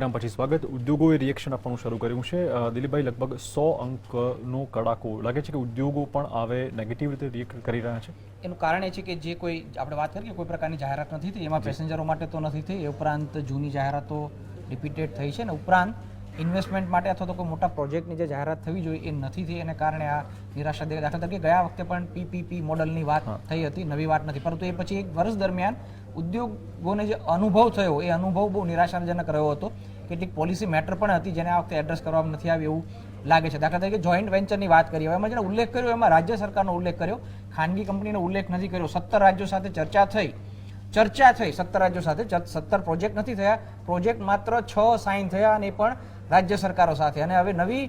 વિરામ પછી સ્વાગત. ઉદ્યોગોએ રિએક્શન આપવાનું શરૂ કર્યું છે. દિલીપભાઈ, લગભગ 100 અંકનો કડાકો લાગે છે કે ઉદ્યોગો પણ આવે નેગેટિવ રીતે રિએક્ટ કરી રહ્યા છે. એનું કારણ એ છે કે જે કોઈ આપણે વાત કરીએ કોઈ પ્રકારની જાહેરાત નથી થઈ, એમાં પેસેન્જરો માટે તો નથી થઈ, એ ઉપરાંત જૂની જાહેરાતો રિપીટેડ થઈ છે ને ઉપરાંત ઇન્વેસ્ટમેન્ટ માટે અથવા તો કોઈ મોટા પ્રોજેક્ટની જે જાહેરાત થવી જોઈએ એ નથી થઈ, એને કારણે આ નિરાશા દેખાય. દાખલા તરીકે ગયા વખતે પણ પીપીપી મોડલની વાત થઈ હતી, નવી વાત નથી, પરંતુ એ પછી એક વર્ષ દરમિયાન ઉદ્યોગોને જે અનુભવ થયો એ અનુભવ બહુ નિરાશાજનક રહ્યો હતો. કેટલીક પોલિસી મેટર પણ હતી જેને આ વખતે એડ્રેસ કરવામાં નથી આવી એવું લાગે છે. દાખલા તરીકે જોઈન્ટ વેન્ચરની વાત કરી, હવે એમાં જેને ઉલ્લેખ કર્યો એમાં રાજ્ય સરકારનો ઉલ્લેખ કર્યો, ખાનગી કંપનીનો ઉલ્લેખ નથી કર્યો. 17 રાજ્યો સાથે ચર્ચા થઈ 17 રાજ્યો સાથે, 17 પ્રોજેક્ટ નથી થયા, પ્રોજેક્ટ માત્ર 6 સાઇન થયા અને એ પણ રાજ્ય સરકારો સાથે. અને હવે નવી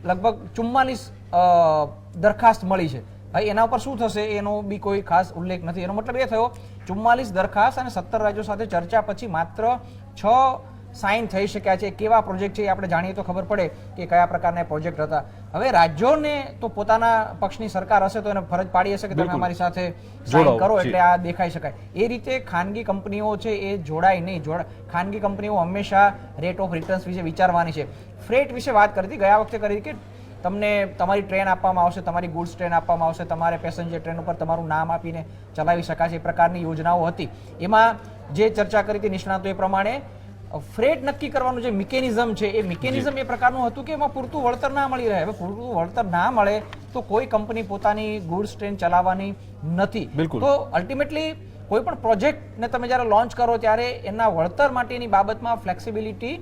લગભગ 44 દરખાસ્ત મળી છે. ભાઈ એના ઉપર શું થશે એનો બી કોઈ ખાસ ઉલ્લેખ નથી. એનો મતલબ એ થયો 44 દરખાસ્ત અને 17 રાજ્યો સાથે ચર્ચા પછી માત્ર 6 સાઇન થઈ શક્યા છે. કેવા પ્રોજેક્ટ છે એ આપણે જાણીએ તો ખબર પડે કે કયા પ્રકારના પ્રોજેક્ટ હતા. હવે રાજ્યોને તો પોતાના પક્ષની સરકાર હશે તો એને ફરજ પાડી હશે કે તમે અમારી સાથે સાઇન કરો એટલે આ દેખાઈ શકાય. એ રીતે ખાનગી કંપનીઓ છે એ જોડાય નહીં. ખાનગી કંપનીઓ હંમેશા રેટ ઓફ રિટર્ન્સ વિશે વિચારવાની છે. ફ્રેટ વિશે વાત કરી હતી, ગયા વખતે કરી કે તમને તમારી ટ્રેન આપવામાં આવશે, તમારી ગુડ્સ ટ્રેન આપવામાં આવશે, તમારે પેસેન્જર ટ્રેન ઉપર તમારું નામ આપીને ચલાવી શકાશે, એ પ્રકારની યોજનાઓ હતી. એમાં જે ચર્ચા કરી હતી નિષ્ણાતો એ પ્રમાણે ફ્રેટ નક્કી કરવાનું જે મિકેનિઝમ છે એ મિકેનિઝમ એ પ્રકારનું હતું કે એમાં પૂરતું વળતર ના મળી રહે. હવે પૂરતું વળતર ના મળે તો કોઈ કંપની પોતાની ગુડ્સ ટ્રેન ચલાવવાની નથી. તો અલ્ટિમેટલી કોઈ પણ પ્રોજેક્ટને તમે જ્યારે લોન્ચ કરો ત્યારે એના વળતર માટેની બાબતમાં ફ્લેક્સિબિલિટી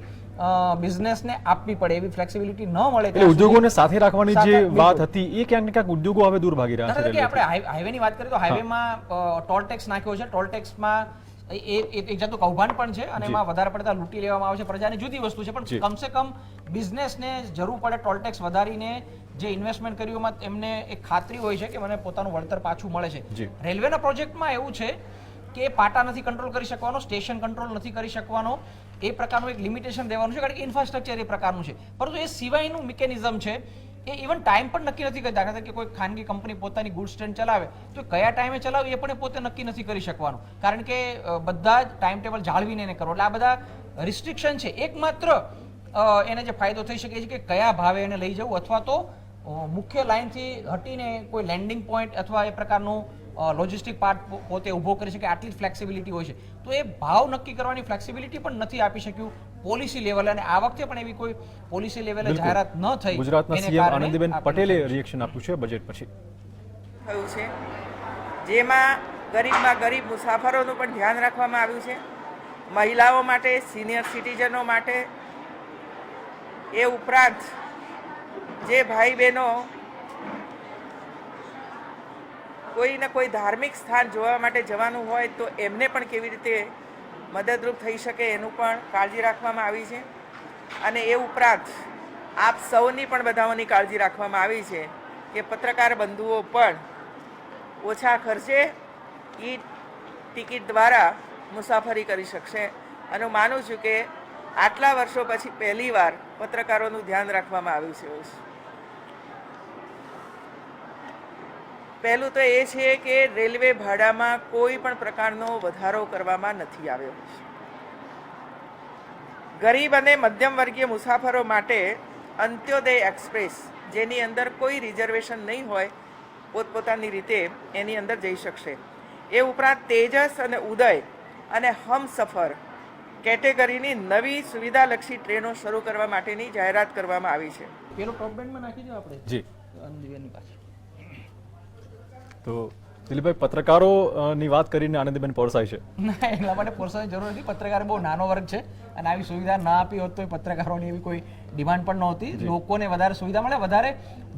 બિઝનેસને આપવી પડે. એવી ફ્લેક્સિબિલિટી ન મળે એટલે ઉદ્યોગોને સાથે રાખવાની જે વાત હતી એ ક્યાંક ને ક્યાંક ઉદ્યોગો હવે દૂર ભાગી રહ્યા છે. આપણે હાઈવેની વાત કરીએ તો હાઈવેમાં ટોલ ટેક્સ નાખ્યો છે. ટોલ ટેક્સમાં એક જાતનું કૌભાંડ પણ છે અને એમાં વધારે પડતા લૂંટી લેવામાં આવે છે પ્રજાની, જુદી વસ્તુ છે. પણ કમસે કમ બિઝનેસને જરૂર પડે ટોલ ટેક્સ વધારીને જે ઇન્વેસ્ટમેન્ટ કર્યું એમાં એમને એક ખાતરી હોય છે કે મને પોતાનું વળતર પાછું મળે છે. રેલવેના પ્રોજેક્ટમાં એવું છે કે પાટા નથી કંટ્રોલ કરી શકવાનો, સ્ટેશન કંટ્રોલ નથી કરી શકવાનો, એ પ્રકારનું એક લિમિટેશન દેવાનું છે કારણ કે ઇન્ફ્રાસ્ટ્રક્ચર એ પ્રકારનું છે. પરંતુ એ સિવાયનું મિકેનિઝમ છે એ ઇવન ટાઈમ પણ નક્કી નથી કરી. દાખલા તરીકે કોઈ ખાનગી કંપની પોતાની ગુડ્સ ટ્રેન ચલાવે તો કયા ટાઈમે ચલાવે એ પણ એ પોતે નક્કી નથી કરી શકવાનું કારણ કે બધા જ ટાઈમ ટેબલ જાળવીને એને કરો. એટલે આ બધા રિસ્ટ્રિક્શન છે. એકમાત્ર એને જે ફાયદો થઈ શકે છે કે કયા ભાવે એને લઈ જવું અથવા તો મુખ્ય લાઇનથી હટીને કોઈ લેન્ડિંગ પોઈન્ટ અથવા એ પ્રકારનું લોજિસ્ટિક પાર્ટ પોતે ઊભો કરી શકે, આટલી જ ફ્લેક્સિબિલિટી હોય છે. તો એ ભાવ નક્કી કરવાની ફ્લેક્સિબિલિટી પણ નથી આપી શક્યું પોલિસી લેવલે અને આ વખતે પણ એવી કોઈ પોલિસી લેવલે જાહેરાત ન થઈ. ગુજરાતના સીએમ આનંદીબેન પટેલે રિએક્શન આપ્યું છે બજેટ પછી થયું છે જેમાં ગરીબમાં ગરીબ મુસાફરોનું પણ ધ્યાન રાખવામાં આવ્યું છે, મહિલાઓ માટે, સિનિયર સિટીઝનો માટે. એ ઉપરાંત જે ભાઈ બહેનો કોઈને કોઈ ધાર્મિક સ્થાન જોવા માટે જવાનું હોય તો એમને પણ કેવી રીતે મદદરૂપ થઈ શકે એનું પણ કાળજી રાખવામાં આવી છે. અને એ ઉપરાંત આપ સૌની પણ બધાઓની કાળજી રાખવામાં આવી છે કે પત્રકાર બંધુઓ પણ ઓછા ખર્ચે ઈ ટિકિટ દ્વારા મુસાફરી કરી શકશે. અને હું માનું છું કે આટલા વર્ષો પછી પહેલીવાર પત્રકારોનું ધ્યાન રાખવામાં આવ્યું છે. પહેલું તો એ છે કે રેલવે ભાડામાં કોઈ પણ પ્રકારનો વધારો કરવામાં નથી આવ્યો. ગરીબ અને મધ્યમ વર્ગીય મુસાફરો માટે અંત્યોદય એક્સપ્રેસ જેની અંદર કોઈ રિઝર્વેશન નહીં હોય પોતપોતાની રીતે એની અંદર જઈ શકશે. એ ઉપરાંત તેજસ અને ઉદય અને હમસફર કેટેગરીની નવી સુવિધાલક્ષી ટ્રેનો શરૂ કરવા માટેની જાહેરાત કરવામાં આવી છે. પેલો ટોપ બેન્ડમાં નાખી દો આપણે જી આનંદીબેનની પાસે. તો દિલીપભાઈ, પત્રકારોની વાત કરીને આનંદીબેન પોરસાય છે? ના, એટલા માટે પોરસાવાની જરૂર નથી. પત્રકાર બહુ નાનો વર્ગ છે અને આવી સુવિધા ના આપી હોત તો પત્રકારોની એવી કોઈ ડિમાન્ડ પણ નહોતી. લોકોને વધારે સુવિધા મળે, વધારે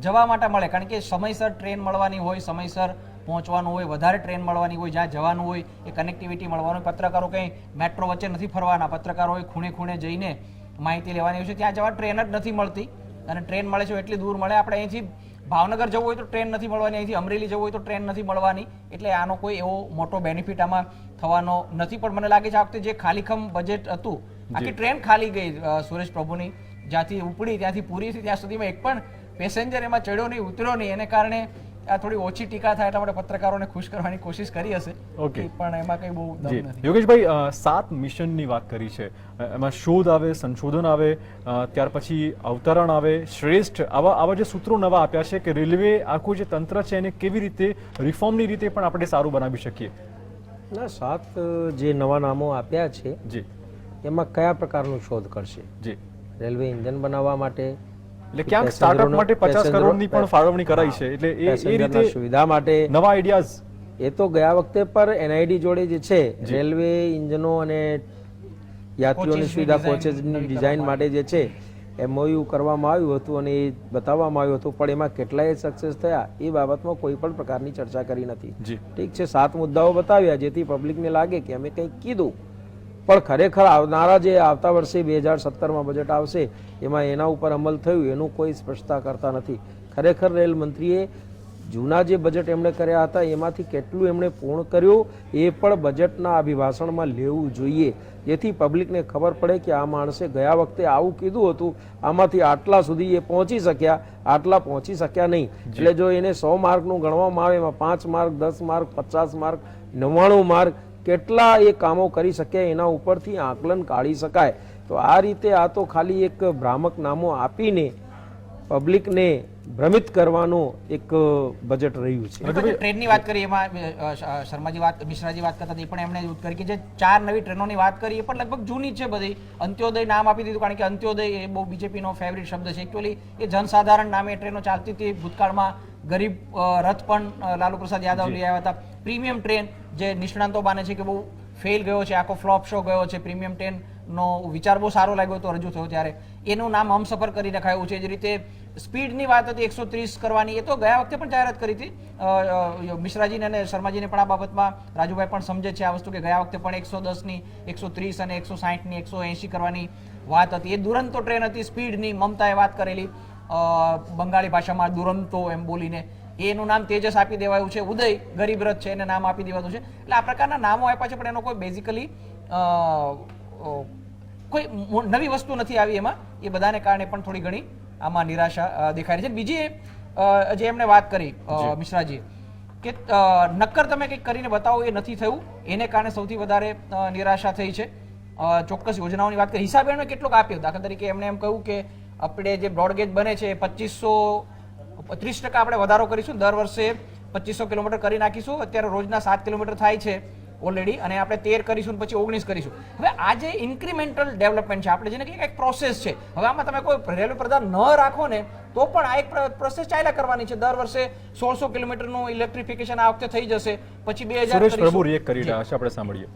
જવા માટે મળે કારણ કે સમયસર ટ્રેન મળવાની હોય, સમયસર પહોંચવાનું હોય, વધારે ટ્રેન મળવાની હોય, જ્યાં જવાનું હોય એ કનેક્ટિવિટી મળવાનું હોય. પત્રકારો કંઈ મેટ્રો વચ્ચે નથી ફરવાના, પત્રકારોએ ખૂણે ખૂણે જઈને માહિતી લેવાની હોય છે. ત્યાં જવા ટ્રેન જ નથી મળતી અને ટ્રેન મળે છે એટલી દૂર મળે. આપણે અહીંથી ભાવનગર જવું હોય તો ટ્રેન નથી મળવાની, અહીંથી અમરેલી જવું હોય તો ટ્રેન નથી મળવાની. એટલે આનો કોઈ એવો મોટો બેનિફિટ આમાં થવાનો નથી. પણ મને લાગે છે આ વખતે જે ખાલીખમ બજેટ હતું, આખી ટ્રેન ખાલી ગઈ સુરેશ પ્રભુની, જ્યાંથી ઉપડી ત્યાંથી પૂરી થઈ ત્યાં સુધીમાં એક પણ પેસેન્જર એમાં ચડ્યો નહીં, ઉતર્યો નહીં. એને કારણે આ થોડી ઓછી ટીકા થાય એટલા માટે પત્રકારોને ખુશ કરવાની કોશિશ કરી હશે. Okay. પણ એમાં કંઈ બહુ જી દમ નથી. યોગેશભાઈ 7 મિશનની વાત કરી છે, એમાં શોધ આવે, સંશોધન આવે, ત્યાર પછી અવતરણ આવે, શ્રેષ્ઠ, આવા જે સૂત્રો નવા આપ્યા છે કે રેલવે આખું જે તંત્ર છે એને કેવી રીતે રિફોર્મની રીતે પણ આપણે સારું બનાવી શકીએ. ના 7 જે નવા નામો આપ્યા છે જી એમાં કયા પ્રકારનું શોધ કરશે? જી રેલવે ઇન્જન બનાવવા માટે, એટલે ક્યાંક સ્ટાર્ટઅપ માટે 50 કરોડની પણ ફાળવણી કરાઈ છે, એટલે એ પેસેન્જરના રીતે સુવિધા માટે નવા આઈડિયાઝ. એ તો ગયા વખતે પર NID જોડે જે છે રેલવે ઇન્જનો અને યાત્રીઓની કોચીસની સુવિધા ડિઝાઇન કોચેસની નવી ડિઝાઇન કરવામાં માટે જે છે MOU કરવામાં આવ્યું હતું અને એ બતાવવામાં આવ્યું હતું, પણ એમાં કેટલાય સક્સેસ થયા એ બાબતમાં કોઈ પણ પ્રકારની ચર્ચા કરી નથી. જી ઠીક છે, 7 મુદ્દાઓ બતાવ્યા જેથી પબ્લિકને લાગે કે અમે કંઈક કીધું, પણ ખરેખર આવનારા જે આવતા વર્ષે 2017માં બજેટ આવશે એમાં એના ઉપર અમલ થયું એનું કોઈ સ્પષ્ટતા કરતા નથી. ખરેખર રેલ મંત્રીએ જૂના જે બજેટ એમણે કર્યા હતા એમાંથી કેટલું એમણે પૂર્ણ કર્યું એ પણ બજેટના અભિભાષણમાં લેવું જોઈએ, જેથી પબ્લિકને ખબર પડે કે આ માણસે ગયા વખતે આવું કીધું હતું, આમાંથી આટલા સુધી એ પહોંચી શક્યા, આટલા પહોંચી શક્યા નહીં. એટલે જો એને 100 માર્કનું ગણવામાં આવે એમાં 5 માર્ક, 10 માર્ક, 50 માર્ક, 99 માર્ક કેટલા એ કામો કરી શકે એના ઉપરથી આકલન કાઢી શકાય. તો આ રીતે આ તો ખાલી એક ભ્રામક નામો આપીને પબ્લિકને ભ્રમિત કરવાનું એક બજેટ રહ્યું છે. તો જે ટ્રેનની વાત કરી એમાં શર્માજી મિશ્રાજી વાત કરતા હતા, એ પણ એમણે એવું કરી કે જે 4 નવી ટ્રેનોની વાત કરી એ પણ લગભગ જૂની છે બધી. અંત્યોદય નામ આપી દીધું, કારણ કે અંત્યોદય એ બહુ બીજેપીનો ફેવરિટ શબ્દ છે. એકચ્યુઅલી એ જનસાધારણ નામે ટ્રેનો ચાલતી હતી ભૂતકાળમાં. ગરીબ રથ પણ લાલુ પ્રસાદ યાદવ લઈ આવ્યા હતા. પ્રીમિયમ ટ્રેન જે નિષ્ણાંતો માને છે કે બહુ ફેલ ગયો છે, આખો ફ્લોપ શો ગયો છે, પ્રીમિયમ ટ્રેનનો વિચાર બહુ સારો લાગ્યો હતો રજૂ થયો ત્યારે, એનું નામ હમસફર કરી નખાયું છે. જે રીતે સ્પીડની વાત હતી 130 કરવાની, એ તો ગયા વખતે પણ જાહેરાત કરી હતી મિશ્રાજીને અને શર્માજીને પણ આ બાબતમાં રાજુભાઈ પણ સમજે છે આ વસ્તુ કે ગયા વખતે પણ 110ની 130 અને 160ની 180 કરવાની વાત હતી. એ દુરંતો ટ્રેન હતી સ્પીડની, મમતાએ વાત કરેલી બંગાળી ભાષામાં દુરંતો એમ બોલીને, એનું નામ તેજસ આપી દેવાયું છે. ઉદય ગરીબ રથ છે એને નામ આપી દેવાતું છે. એટલે આ પ્રકારના નામો આપ્યા છે પણ એનો કોઈ બેઝિકલી કોઈ નવી વસ્તુ નથી આવી એમાં. એ બધાને કારણે પણ થોડી ઘણી આમાં નિરાશા દેખાય છે. બીજી જે એમણે વાત કરી મિશ્રાજી કે નક્કર તમે કંઈક કરીને બતાવો એ નથી થયું, એને કારણે સૌથી વધારે નિરાશા થઈ છે. ચોક્કસ યોજનાઓની વાત કરી, હિસાબે એમણે કેટલોક આપ્યો. દાખલા તરીકે એમણે એમ કહ્યું કે આપણે જે બ્રોડગેજ બને છે 2530% આપણે વધારો કરીશું, દર વર્ષે 2500 કિલોમીટર કરી નાખીશું. અત્યારે રોજના 7 કિલોમીટર થાય છે ઓલરેડી, અને આપણે 13 કરીશું પછી 19 કરીશું. હવે આ જે ઇન્ક્રીમેન્ટલ ડેવલપમેન્ટ છે, આપણે જેને કહીએ એક પ્રોસેસ છે. હવે આમાં તમે કોઈ રેલવે પ્રધાન ન રાખો ને તો પણ આ એક પ્રોસેસ ચાલ્યા કરવાની છે. દર વર્ષે 1600 કિલોમીટરનું ઇલેક્ટ્રિફિકેશન આ વખતે થઈ જશે, પછી 2000 સુરેશ પ્રભુ રિએક્ટ કરી રહ્યા છે, આપણે સાંભળીએ.